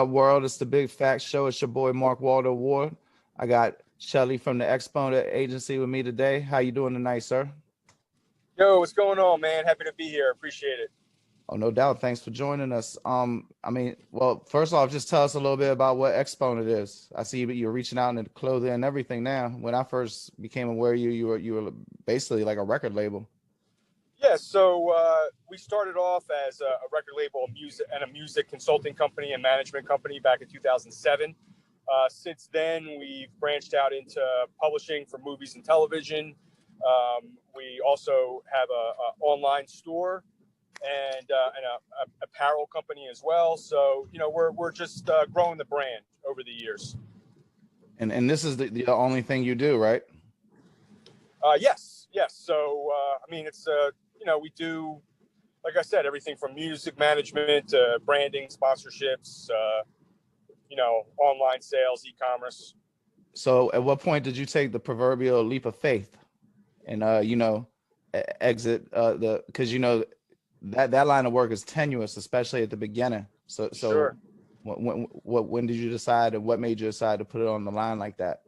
World? It's the Big Facts Show. It's your boy Mark Waldo Ward. I got Ccelli from the Exponent agency with me today. How you doing tonight, sir? Yo, what's going on, man? Happy to be here. Appreciate it. Oh, no doubt. Thanks for joining us. Well, first off, just tell us a little bit about what Exponent is. I see you're reaching out into clothing and everything now. When I first became aware of you, you were basically like a record label. Yeah, so we started off as a record label, a music consulting company and management company back in 2007. Since then, we've branched out into publishing for movies and television. We also have a online store and a apparel company as well. So we're just growing the brand over the years. And this is the only thing you do, right? Yes. So it's we do, like I said, everything from music management to branding, sponsorships, online sales, e-commerce. So at what point did you take the proverbial leap of faith and exit because that line of work is tenuous, especially at the beginning. So Sure. When did you decide, and what made you decide to put it on the line like that?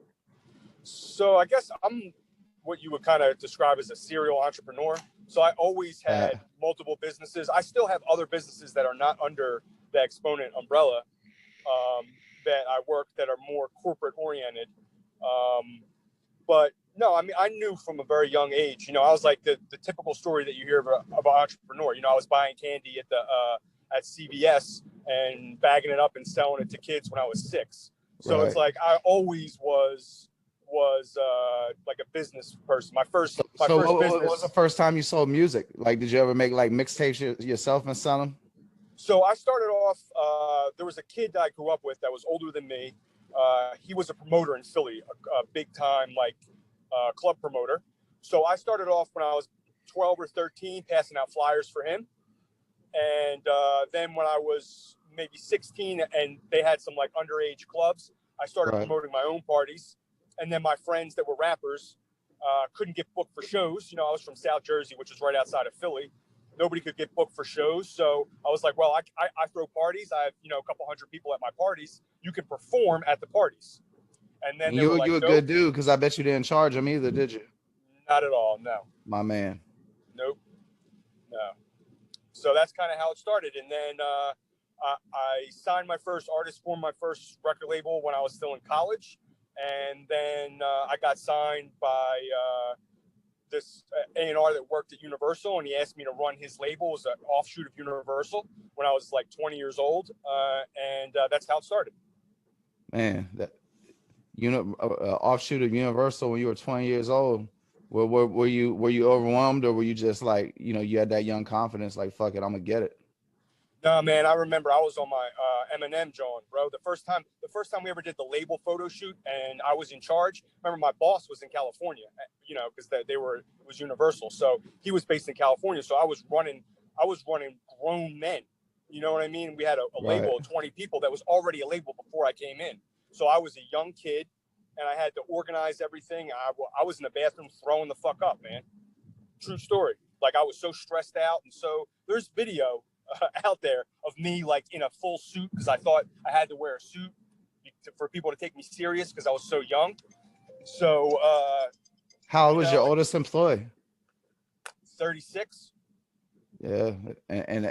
So I guess I'm what you would kind of describe as a serial entrepreneur. So I always had multiple businesses. I still have other businesses that are not under the Exponent umbrella that I work that are more corporate oriented. But no, I knew from a very young age, I was like the typical story that you hear of an entrepreneur. I was buying candy at CVS and bagging it up and selling it to kids when I was 6. So It's like I always was like a business person. My first business. What was the first time you sold music? Like, did you ever make like mixtapes yourself and sell them? So I started off, there was a kid that I grew up with that was older than me. He was a promoter in Philly, a big time club promoter. So I started off when I was 12 or 13 passing out flyers for him. And then when I was maybe 16 and they had some like underage clubs, I started promoting my own parties. And then my friends that were rappers couldn't get booked for shows. I was from South Jersey, which is right outside of Philly. Nobody could get booked for shows. So I was like, well, I throw parties. I have, a couple hundred people at my parties. You can perform at the parties. And then you were a good dude, because I bet you didn't charge them either, did you? Not at all, no. My man. Nope. No. So that's kind of how it started. And then I signed my first artist, formed my first record label when I was still in college. And then I got signed by this A&R that worked at Universal, and he asked me to run his label. It was an offshoot of Universal when I was like 20 years old, and that's how it started. Man, that offshoot of Universal when you were 20 years old. Were you overwhelmed, or were you just like, you had that young confidence, like, fuck it, I'm gonna get it? No, man, I remember I was on my Eminem joint, bro. The first time we ever did the label photo shoot and I was in charge. Remember, my boss was in California, because it was Universal. So he was based in California. So I was running grown men. You know what I mean? We had a label of 20 people that was already a label before I came in. So I was a young kid and I had to organize everything. I was in the bathroom throwing the fuck up, man. True story. Like, I was so stressed out. And so there's video out there of me like in a full suit, because I thought I had to wear a suit for people to take me serious because I was so young. So how old was your oldest employee? 36. Yeah, and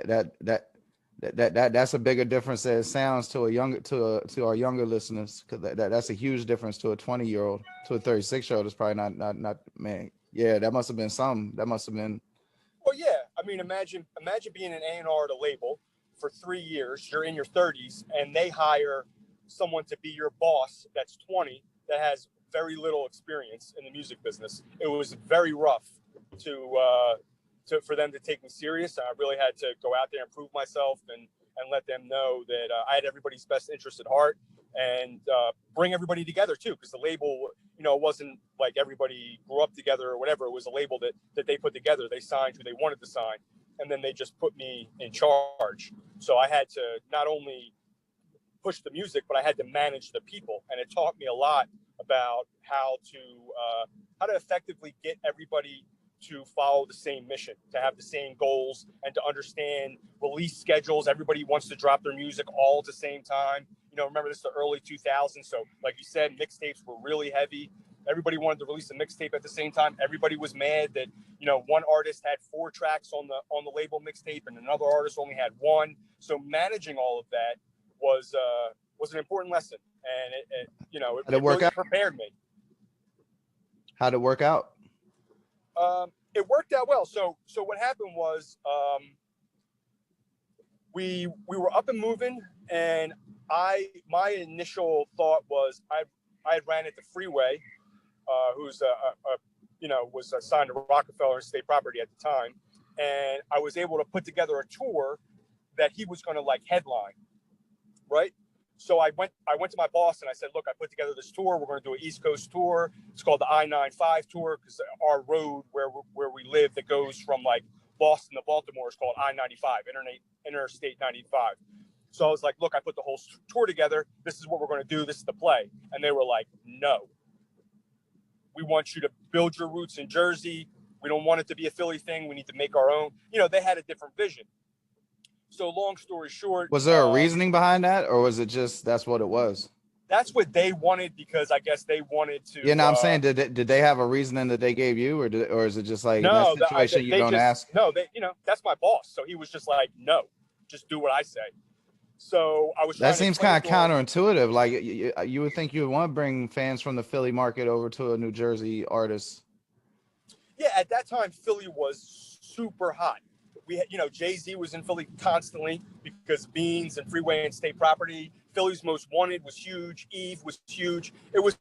that's a bigger difference than it sounds to our younger listeners, because that's a huge difference to a 20-year-old. To a 36-year-old is probably not man. Yeah, that must have been something. That must have been. Well, yeah. I mean, imagine being an A&R at a label for 3 years. You're in your 30s, and they hire someone to be your boss that's 20 that has very little experience in the music business. It was very rough for them to take me serious. I really had to go out there and prove myself and let them know that I had everybody's best interest at heart, and bring everybody together too, because the label, it wasn't like everybody grew up together or whatever. It was a label that they put together. They signed who they wanted to sign, and then they just put me in charge. So I had to not only push the music, but I had to manage the people, and it taught me a lot about how to effectively get everybody to follow the same mission, to have the same goals, and to understand release schedules. Everybody wants to drop their music all at the same time. You know, remember this is the early 2000s. So like you said, mixtapes were really heavy. Everybody wanted to release a mixtape at the same time. Everybody was mad that, you know, one artist had 4 tracks on the label mixtape and another artist only had 1. So managing all of that was an important lesson, and it really prepared me. How'd it work out? It worked out well. So what happened was we were up and moving, and my initial thought was I had ran into Freeway, who's was signed to Rockefeller State Property at the time, and I was able to put together a tour that he was going to like headline, right? So I went to my boss and I said, look, I put together this tour. We're going to do an East Coast tour. It's called the I-95 tour, because our road where we live that goes from like Boston to Baltimore is called I-95, Interstate 95. So I was like, look, I put the whole tour together. This is what we're going to do. This is the play. And they were like, no. We want you to build your roots in Jersey. We don't want it to be a Philly thing. We need to make our own. You know, they had a different vision. So long story short. Was there a reasoning behind that, or was it just that's what it was? That's what they wanted, because I guess they wanted to. Yeah, no, I'm saying, did they have a reasoning that they gave you, or is it just like in that situation you don't ask? No, that's my boss. So he was just like, no, just do what I say. So I was. That seems kind of counterintuitive. Like you would think you would want to bring fans from the Philly market over to a New Jersey artist. Yeah, at that time, Philly was super hot. We had, Jay-Z was in Philly constantly because Beans and Freeway and State Property. Philly's Most Wanted was huge. Eve was huge. It was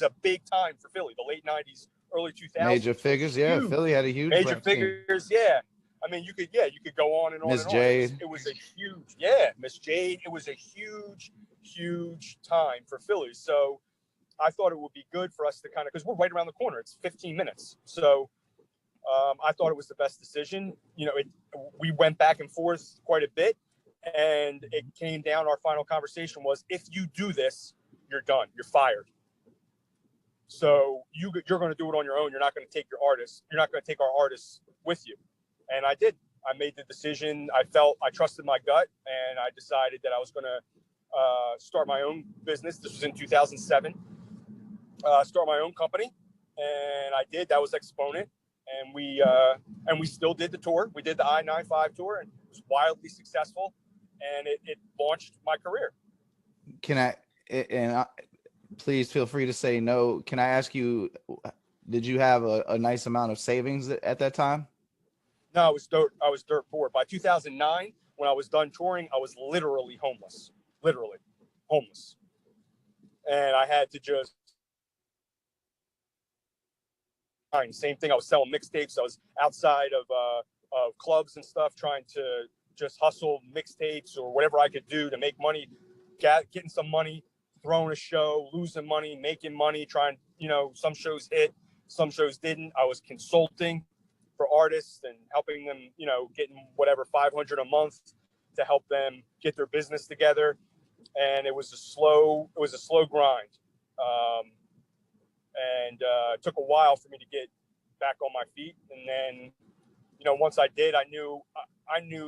a big time for Philly. The late 90s, early 2000s. Major Figures, yeah. Huge. Philly had a huge Major Figures, yeah. I mean, you could go on and on. Miss Jade. It was a huge, Miss Jade. It was a huge, huge time for Philly. So I thought it would be good for us to kind of, because we're right around the corner. It's 15 minutes. So I thought it was the best decision. We went back and forth quite a bit, and it came down. Our final conversation was, if you do this, you're done. You're fired. So you're going to do it on your own. You're not going to take your artists. You're not going to take our artists with you. And I did. I made the decision. I trusted my gut, and I decided that I was going to start my own business. This was in 2007. Start my own company, and I did. That was Exponent. And we still did the tour. We did the I-95 tour, and it was wildly successful, and it launched my career. Please feel free to say no. Can I ask you, did you have a nice amount of savings at that time? No, I was dirt poor. By 2009, when I was done touring, I was literally homeless. And I had to just. Same thing. I was selling mixtapes. I was outside of clubs and stuff, trying to just hustle mixtapes or whatever I could do to make money, getting some money, throwing a show, losing money, making money, trying, some shows hit, some shows didn't. I was consulting for artists and helping them, getting whatever, $500 a month to help them get their business together. And it was a slow grind. And it took a while for me to get back on my feet. And then, once I did, I knew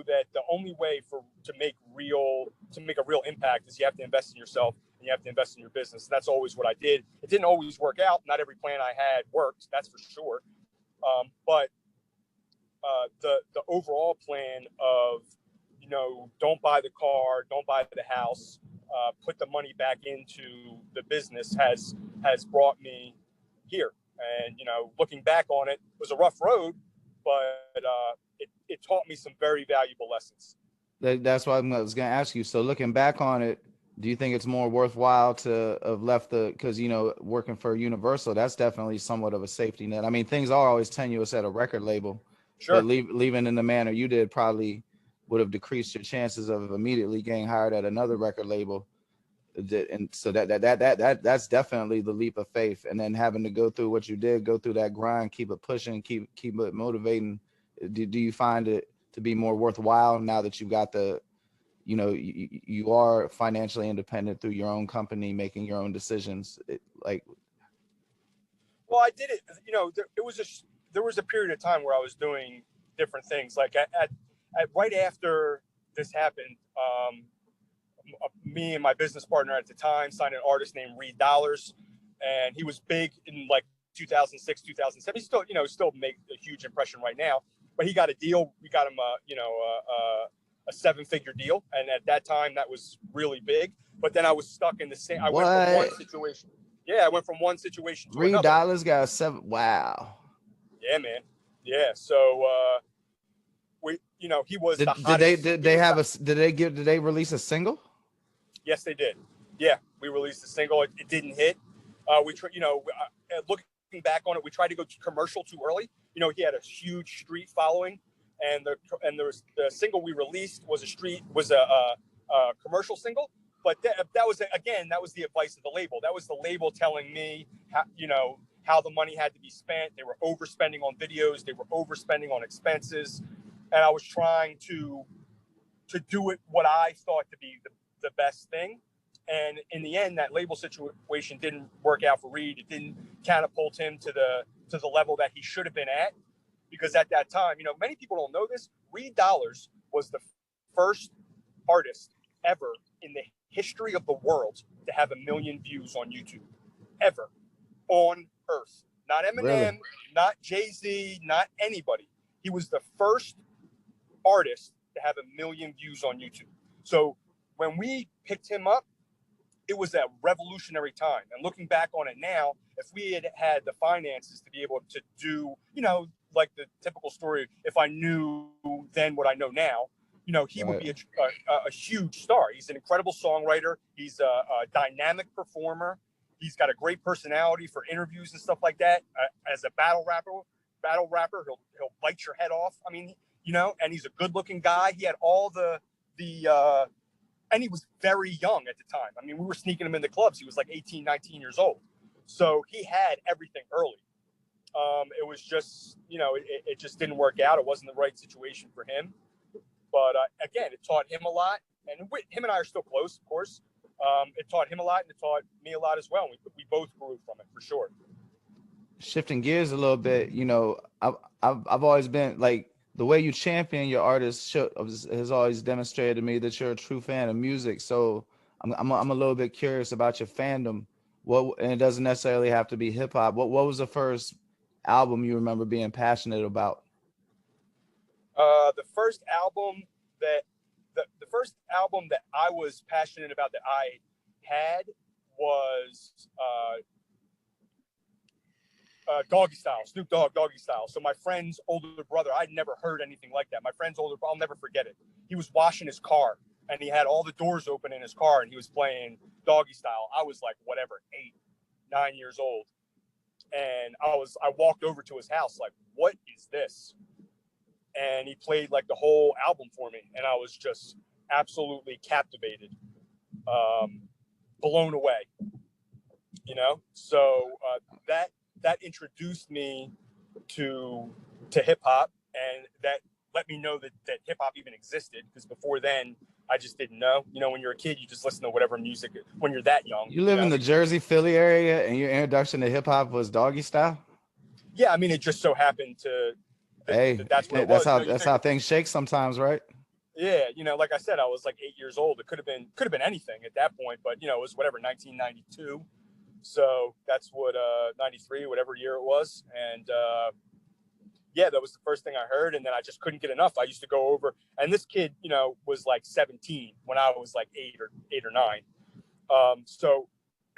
that the only way to make a real impact is you have to invest in yourself and you have to invest in your business. And that's always what I did. It didn't always work out. Not every plan I had worked, that's for sure. But the overall plan of, don't buy the car, don't buy the house, put the money back into the business has brought me here. And, looking back on it, was a rough road, but it taught me some very valuable lessons. That's what I was going to ask you. So looking back on it, do you think it's more worthwhile to have left because, working for Universal, that's definitely somewhat of a safety net. I mean, things are always tenuous at a record label. Sure. But leaving in the manner you did probably would have decreased your chances of immediately getting hired at another record label. And so that's definitely the leap of faith. And then having to go through what you did, go through that grind, keep it pushing, keep it motivating. Do you find it to be more worthwhile now that you've got you are financially independent through your own company, making your own decisions? Well, I did it. there was a period of time where I was doing different things. Like at right after this happened, me and my business partner at the time signed an artist named Reed Dollars, and he was big in like 2006, 2007. He still, still make a huge impression right now. But he got a deal. We got him, a 7-figure deal, and at that time, that was really big. But then I was stuck in the same. I went from one situation. Yeah, I went from one situation to another. $3 got 7. Wow. Yeah, man. Yeah. So we, he was the hottest. Did they release a single? Yes, they did. Yeah, we released a single. It didn't hit. Looking back on it, we tried to go commercial too early. He had a huge street following, and the single we released was a commercial single. But that was the advice of the label. That was the label telling me how the money had to be spent. They were overspending on videos. They were overspending on expenses, and I was trying to do it what I thought to be the best thing. And in the end, that label situation didn't work out for Reed. It didn't catapult him to the level that he should have been at, because at that time, many people don't know this. Reed Dollars was the first artist ever in the history of the world to have 1 million views on YouTube, ever, on Earth. Not Eminem, really? Not Jay-Z, not anybody. He was the first artist to have 1 million views on YouTube. So when we picked him up, it was a revolutionary time. And looking back on it now, if we had the finances to be able to do, like the typical story, if I knew then what I know now, he would be a huge star. He's an incredible songwriter. He's a dynamic performer. He's got a great personality for interviews and stuff like that. As a battle rapper, he'll bite your head off. I mean, and he's a good-looking guy. He had all and he was very young at the time. I mean, we were sneaking him in the clubs. He was like 18, 19 years old. So he had everything early. It was just, it just didn't work out. It wasn't the right situation for him. But again, it taught him a lot. And him and I are still close, of course. It taught him a lot, and it taught me a lot as well. We both grew from it, for sure. Shifting gears a little bit, I've always been like, the way you champion your artist has always demonstrated to me that you're a true fan of music. So I'm a little bit curious about your fandom. And it doesn't necessarily have to be hip hop. What was the first album you remember being passionate about? The first album that I was passionate about that I had was Doggy Style, Snoop Dogg, Doggy Style. So my friend's older brother, I'd never heard anything like that. My friend's older brother, I'll never forget it. He was washing his car, and he had all the doors open in his car, and he was playing Doggy Style. I was like, 8, 9 years old. And I walked over to his house like, what is this? And he played like the whole album for me. And I was just absolutely captivated, blown away, So that introduced me to hip hop, and that let me know that hip hop even existed, because before then I just didn't know. When you're a kid, you just listen to whatever music when you're that young. You live in the Jersey, Philly area, and your introduction to hip hop was Doggy Style? Yeah, I mean, it just so happened to. That's how things shake sometimes, right? Yeah, like I said, I was like 8 years old. It could have been anything at that point, but it was whatever, 1992. So that's what 93, whatever year it was, and that was the first thing I heard, and then I just couldn't get enough. I used to go over, and this kid, was like 17 when I was like 8 or 9. So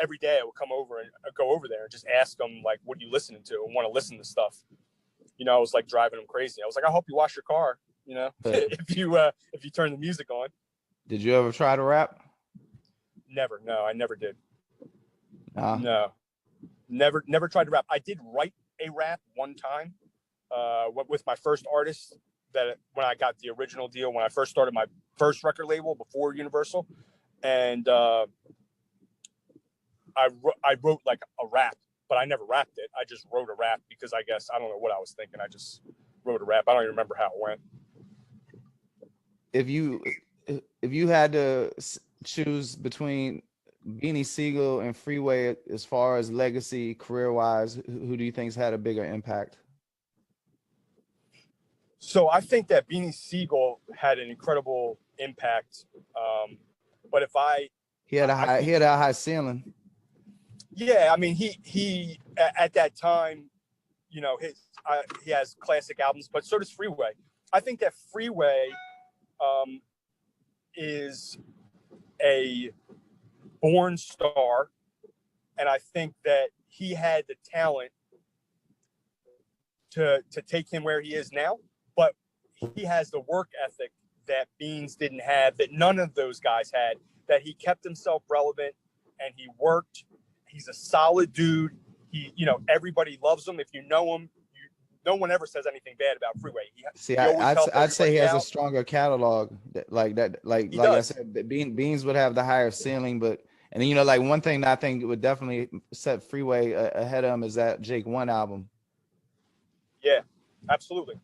every day I would come over and I'd go over there and just ask him like, "What are you listening to?" and want to listen to stuff. I was like driving him crazy. I was like, "I hope you wash your car, if you turn the music on." Did you ever try to rap? Never. No, I never did. No, never tried to rap. I did write a rap one time with my first artist, that when I got the original deal, when I first started my first record label before Universal, and I wrote like a rap, but I never rapped it. I just wrote a rap because I guess, I don't know what I was thinking. I just wrote a rap. I don't even remember how it went. If you had to choose between Beanie Siegel and Freeway as far as legacy career-wise, who do you think's had a bigger impact? So I think that Beanie Siegel had an incredible impact. But if he had a high, think, he had a high ceiling. yeah, I mean, he at that time, you know, he has classic albums, but so does Freeway. I think that Freeway is a born star, and I think that he had the talent to take him where he is now, but he has the work ethic that Beans didn't have, that none of those guys had, that he kept himself relevant and he worked. He's a solid dude. He, you know, everybody loves him. If you know him, no one ever says anything bad about Freeway. See, I'd say he has a stronger catalog like that. Like I said, Beans would have the higher ceiling, but and then, you know, like one thing that I think would definitely set Freeway ahead of him is that Jake One album. Yeah, absolutely.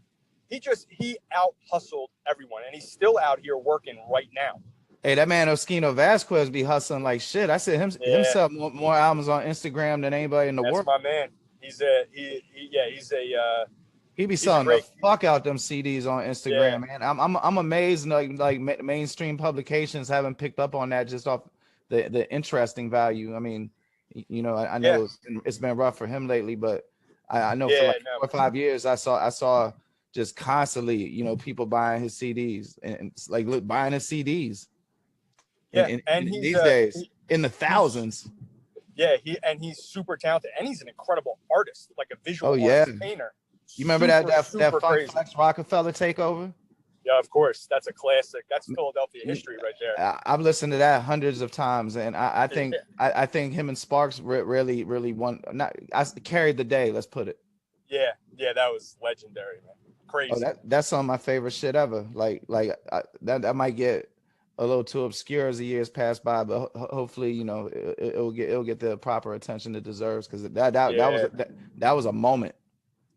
He out hustled everyone, and he's still out here working right now. Hey, that man Oskino Vasquez be hustling like shit. I said himself more albums on Instagram than anybody in the world. That's my man. He be selling the fuck out them CDs on Instagram, man. I'm amazed like mainstream publications haven't picked up on that just off the interesting value. I mean, you know, I know it's been rough for him lately, but I know for like 4 or 5 years I saw just constantly, you know, people buying his CDs and like buying his CDs. Yeah, and these days in the thousands. He's super talented, and he's an incredible artist, like a visual artist painter. You remember that Funk Flex Rockefeller takeover? Yeah, of course. That's a classic. That's Philadelphia history right there. I've listened to that hundreds of times, and I think I think him and Sparks really won. I carried the day. Let's put it. Yeah, that was legendary, man. Crazy. Oh, that's some of my favorite shit ever. That might get a little too obscure as the years pass by, but hopefully, you know, it'll get the proper attention it deserves, because that was a moment.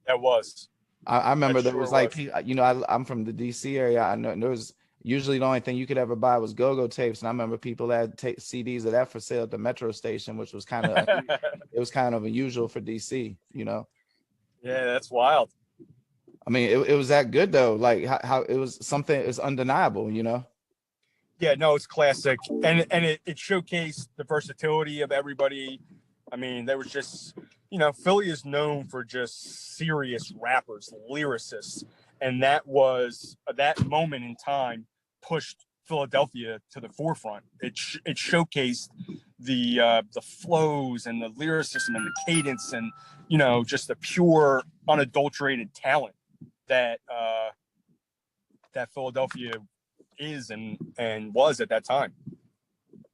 That was. I remember there was like, you know, I'm from the DC area. I know there was usually the only thing you could ever buy was go-go tapes, and I remember people had CDs of that for sale at the metro station, which was kind of it was kind of unusual for DC, you know. Yeah, that's wild. I mean, it was that good though. Like how it was something, it's undeniable, you know. Yeah, no, it's classic, and it showcased the versatility of everybody. I mean, there was just, you know, Philly is known for just serious rappers, lyricists, and that moment in time pushed Philadelphia to the forefront. It showcased the flows and the lyricism and the cadence, and, you know, just the pure, unadulterated talent that that Philadelphia is and was at that time.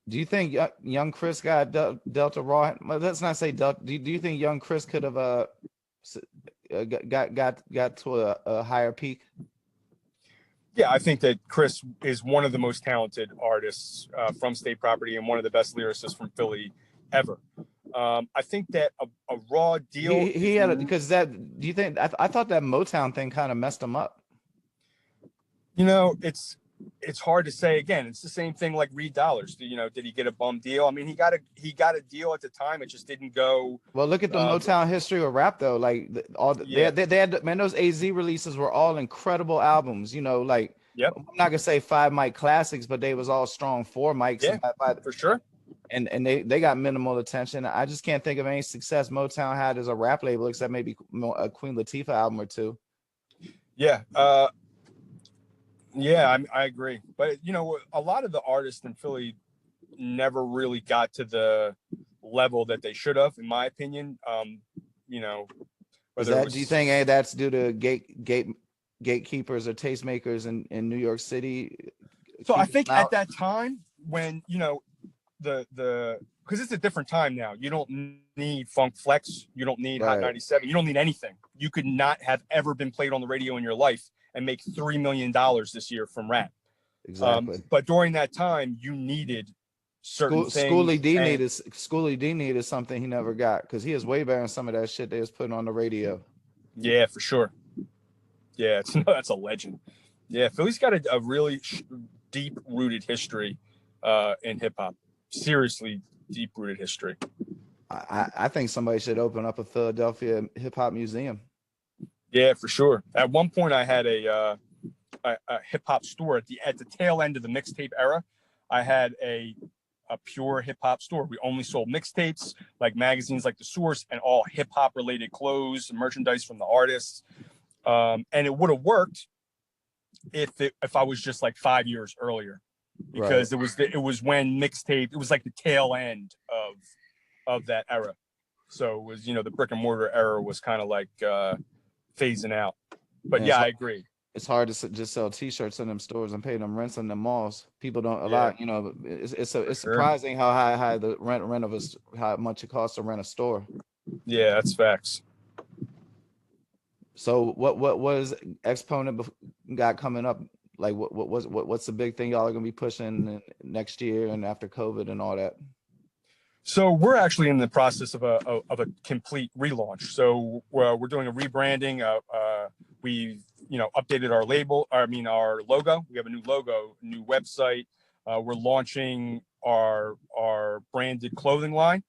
Do you think young Chris got Delta Raw? Let's not say Delta. Do you think young Chris could have got to a higher peak? Yeah, I think that Chris is one of the most talented artists from State Property and one of the best lyricists from Philly ever. I think that a Raw deal. He had it because that. Do you think? I thought that Motown thing kind of messed him up. You know, it's hard to say. Again, it's the same thing like Reed Dollars. You know, did he get a bum deal? I mean, he got a deal at the time. It just didn't go. Well, look at the Motown history of rap though. Like they had, man, those AZ releases were all incredible albums. You know, like I'm not gonna say 5 mic classics, but they was all strong 4 mics. Yeah, for sure. And they got minimal attention. I just can't think of any success Motown had as a rap label except maybe a Queen Latifah album or 2. Yeah. Yeah, I agree. But, you know, a lot of the artists in Philly never really got to the level that they should have, in my opinion. You know, do you think that's due to gatekeepers or tastemakers in New York City? So I think at that time when, you know, because it's a different time now. You don't need Funk Flex. You don't need Hot 97. You don't need anything. You could not have ever been played on the radio in your life and make $3 million this year from rap. Exactly. But during that time, you needed certain things. Schoolie D needed something he never got, because he is way better than some of that shit they was putting on the radio. Yeah, for sure. Yeah, that's a legend. Yeah, Philly's got a really deep-rooted history in hip-hop. Seriously deep-rooted history. I think somebody should open up a Philadelphia hip-hop museum. Yeah, for sure. At one point, I had a hip hop store at the tail end of the mixtape era. I had a pure hip hop store. We only sold mixtapes, like magazines like The Source, and all hip hop related clothes, merchandise from the artists. And it would have worked if I was just like 5 years earlier, Right. because it was when mixtape, it was like the tail end of that era. So it was, the brick and mortar era was kind of like phasing out. But And yeah, I agree. it's hard to just sell T-shirts in them stores and pay them rents in the malls. People don't a Yeah, lot, it's sure. surprising how high the rent of how much it costs to rent a store. Yeah, that's facts. So what was Exponent got coming up? Like what's the big thing y'all are gonna be pushing next year and after COVID and all that? So we're actually in the process of a complete relaunch. So we're doing a rebranding. We've updated our label. Our logo. We have a new logo, new website. We're launching our branded clothing line.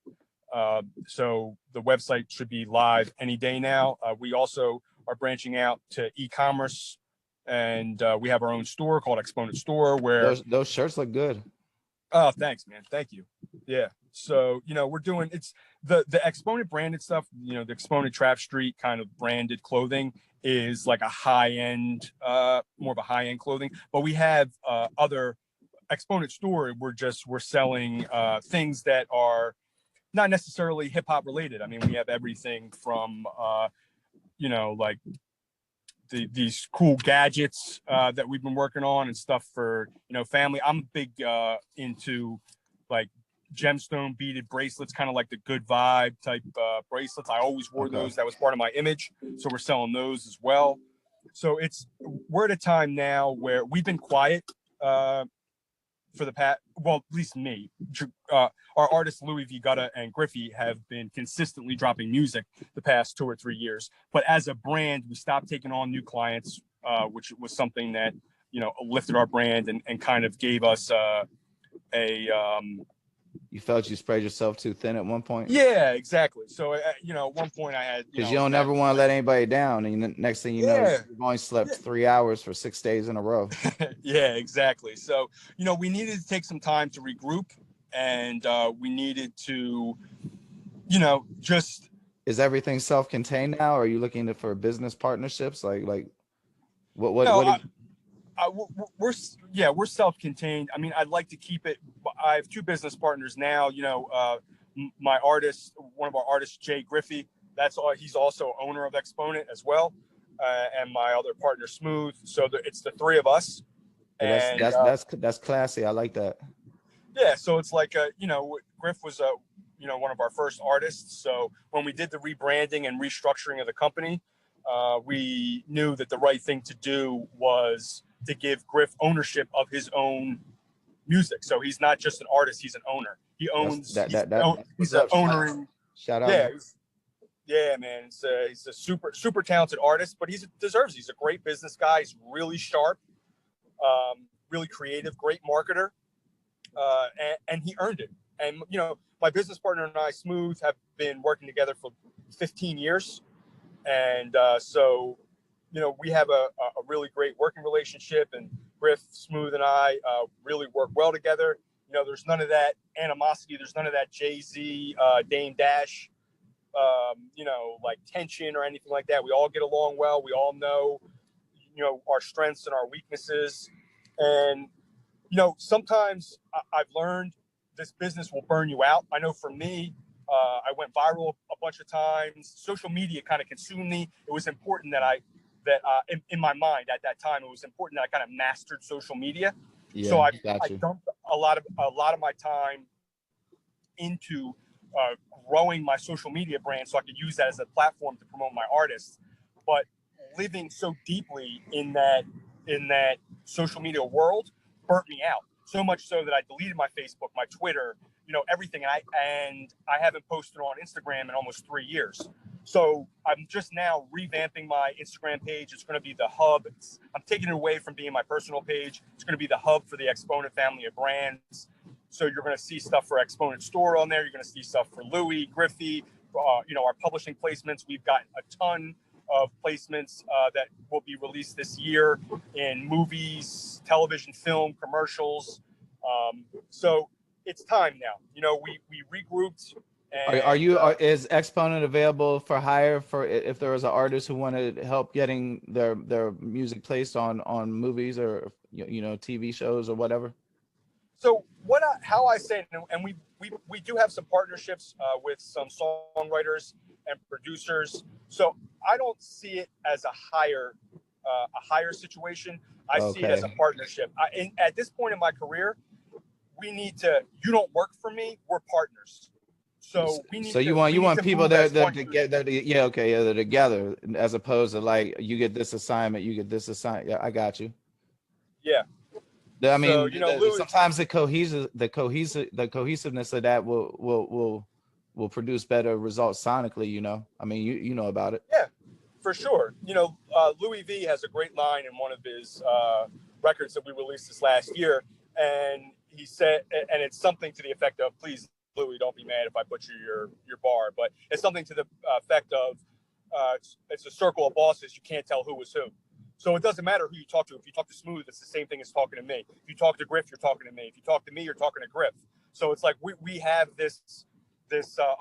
So the website should be live any day now. We also are branching out to e-commerce, and we have our own store called Exponent Store. Where Those shirts look good. Oh, thanks, man. Thank you. Yeah. So, we're doing it's the Exponent branded stuff, the Exponent Trap Street kind of branded clothing is like a high end, more of a high end clothing. But we have other Exponent store. We're selling things that are not necessarily hip hop related. I mean, we have everything from, like these cool gadgets that we've been working on and stuff for family. I'm big into like gemstone beaded bracelets, kind of like the Good Vibe type bracelets. I always wore those. That was part of my image, so we're selling those as well. So we're at a time now where we've been quiet for the past, well, at least me. Our artists Louis V. Gutta and Griffey have been consistently dropping music the past 2 or 3 years. But as a brand, we stopped taking on new clients, which was something that lifted our brand and kind of gave us You felt you spread yourself too thin at one point? Yeah, exactly. So at one point I had because you don't never want to let anybody down, and next thing you know, you've only slept 3 hours for 6 days in a row. Yeah, exactly. So we needed to take some time to regroup, and we needed to just. Is everything self-contained now, or are you looking for business partnerships? Like what we're self-contained. I mean, I'd like to keep it. I have 2 business partners now. My artist, one of our artists, Jay Griffey. He's also owner of Exponent as well, and my other partner, Smooth. So it's the 3 of us. And that's classy. I like that. Yeah, so it's like Griff was one of our first artists. So when we did the rebranding and restructuring of the company, we knew that the right thing to do was to give Griff ownership of his own music. So he's not just an artist; he's an owner. He owns. He's an owner. Shout out. Yeah, man. He's a super talented artist, but deserves. He's a great business guy. He's really sharp, really creative, great marketer, and he earned it. And my business partner and I, Smooth, have been working together for 15 years. And so, we have a really great working relationship, and Griff, Smooth, and I really work well together. There's none of that animosity. There's none of that Jay-Z, Dame Dash, like tension or anything like that. We all get along well. We all know, our strengths and our weaknesses. And, sometimes I've learned this business will burn you out. I know for me, I went viral a bunch of times. Social media kind of consumed me. It was important that in my mind at that time, it was important that I kind of mastered social media. Yeah, so I dumped a lot of my time into growing my social media brand so I could use that as a platform to promote my artists. But living so deeply in that social media world burnt me out. So much so that I deleted my Facebook, my Twitter, everything. And I haven't posted on Instagram in almost 3 years. So I'm just now revamping my Instagram page. It's going to be the hub. I'm taking it away from being my personal page. It's going to be the hub for the Exponent family of brands. So you're going to see stuff for Exponent Store on there. You're going to see stuff for Louis, Griffey, our publishing placements. We've got a ton of placements that will be released this year in movies, television, film, commercials. So it's time now. You know, we regrouped. And Is Exponent available for hire for if there was an artist who wanted help getting their music placed on movies or TV shows or whatever? So how I say, and we do have some partnerships with some songwriters and producers. So I don't see it as a hire situation. I see it as a partnership. At this point in my career, you don't work for me, we're partners. So we need. So you want people that they're together, as opposed to like you get this assignment, you get this assignment. Yeah, I got you. Yeah. I mean, sometimes the cohesiveness of that will produce better results sonically. You know, I mean, you know about it. Yeah, for sure. You know, Louis V has a great line in one of his records that we released this last year, and he said, and it's something to the effect of, "Please, Louis, don't be mad if I butcher your bar," but it's something to the effect of, "It's a circle of bosses. You can't tell who was who." So it doesn't matter who you talk to. If you talk to Smooth, it's the same thing as talking to me. If you talk to Griff, you're talking to me. If you talk to me, you're talking to Griff. So it's like we have this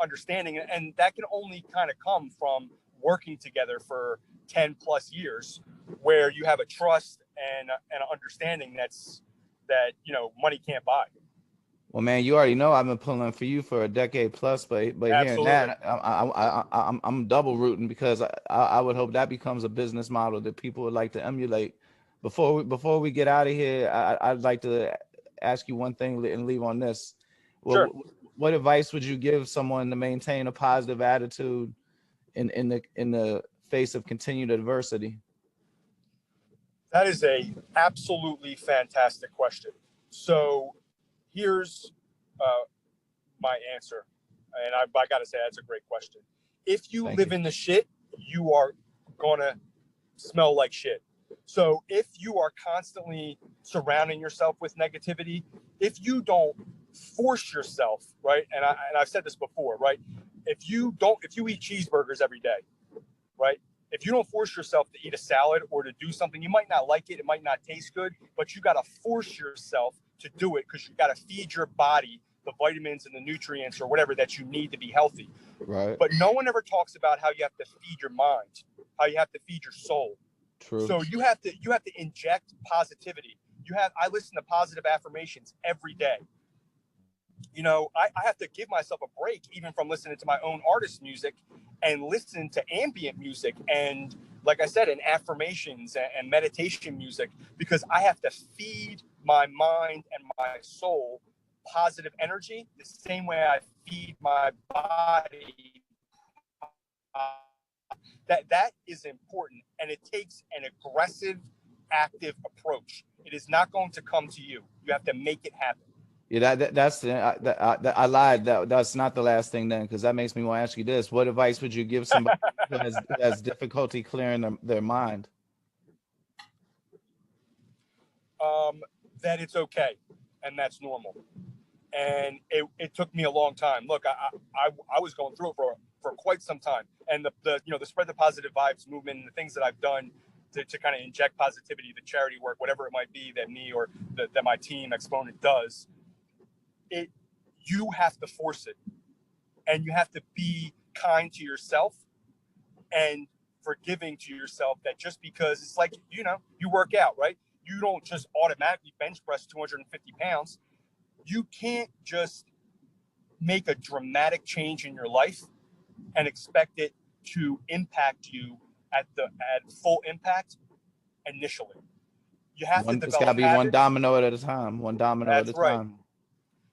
understanding, and that can only kind of come from working together for 10 plus years, where you have a trust and an understanding that money can't buy. Well, man, you already know I've been pulling for you for a decade plus, but hearing that, I'm double rooting, because I would hope that becomes a business model that people would like to emulate. Before we get out of here, I'd like to ask you one thing and leave on this. Well, sure. What advice would you give someone to maintain a positive attitude in the face of continued adversity? That is a absolutely fantastic question. So here's my answer, and I gotta say that's a great question. If you live in the shit, you are gonna smell like shit. So if you are constantly surrounding yourself with negativity, if you don't force yourself, right? And I've said this before, right? If you eat cheeseburgers every day, right? If you don't force yourself to eat a salad or to do something, you might not like it, it might not taste good, but you got to force yourself to do it, because you got to feed your body the vitamins and the nutrients or whatever that you need to be healthy. Right. But no one ever talks about how you have to feed your mind, how you have to feed your soul. True. So you have to inject positivity. I listen to positive affirmations every day. You know, I have to give myself a break even from listening to my own artist music and listen to ambient music and, like I said, and affirmations and meditation music, because I have to feed my mind and my soul positive energy the same way I feed my body. That is important, and it takes an aggressive, active approach. It is not going to come to you. You have to make it happen. Yeah, I lied. That's not the last thing then, because that makes me want to ask you this: what advice would you give somebody who has difficulty clearing their mind? That it's okay, and that's normal. And it took me a long time. Look, I was going through it for quite some time, and the spread the positive vibes movement and the things that I've done to kind of inject positivity, the charity work, whatever it might be that me or that my team Exponent does. You have to force it, and you have to be kind to yourself and forgiving to yourself, that just because it's like, you work out, right? You don't just automatically bench press 250 pounds. You can't just make a dramatic change in your life and expect it to impact you at full impact initially. You have to develop. It's got to be habits. One domino at a time. One domino at a time. Right.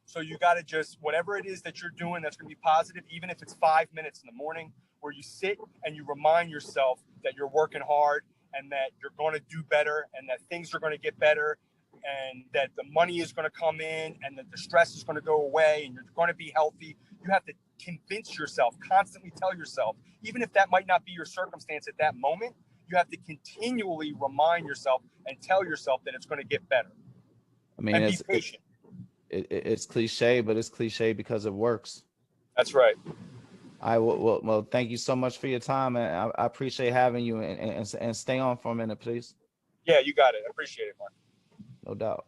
So you got to just, whatever it is that you're doing that's going to be positive, even if it's 5 minutes in the morning, where you sit and you remind yourself that you're working hard and that you're going to do better and that things are going to get better and that the money is going to come in and that the stress is going to go away and you're going to be healthy. You have to convince yourself, constantly tell yourself, even if that might not be your circumstance at that moment, you have to continually remind yourself and tell yourself that it's going to get better. I mean, and be patient. It's cliche, but it's cliche because it works. That's right. I will. Well, thank you so much for your time, and I appreciate having you. And stay on for a minute, please. Yeah, you got it. I appreciate it, Mark. No doubt.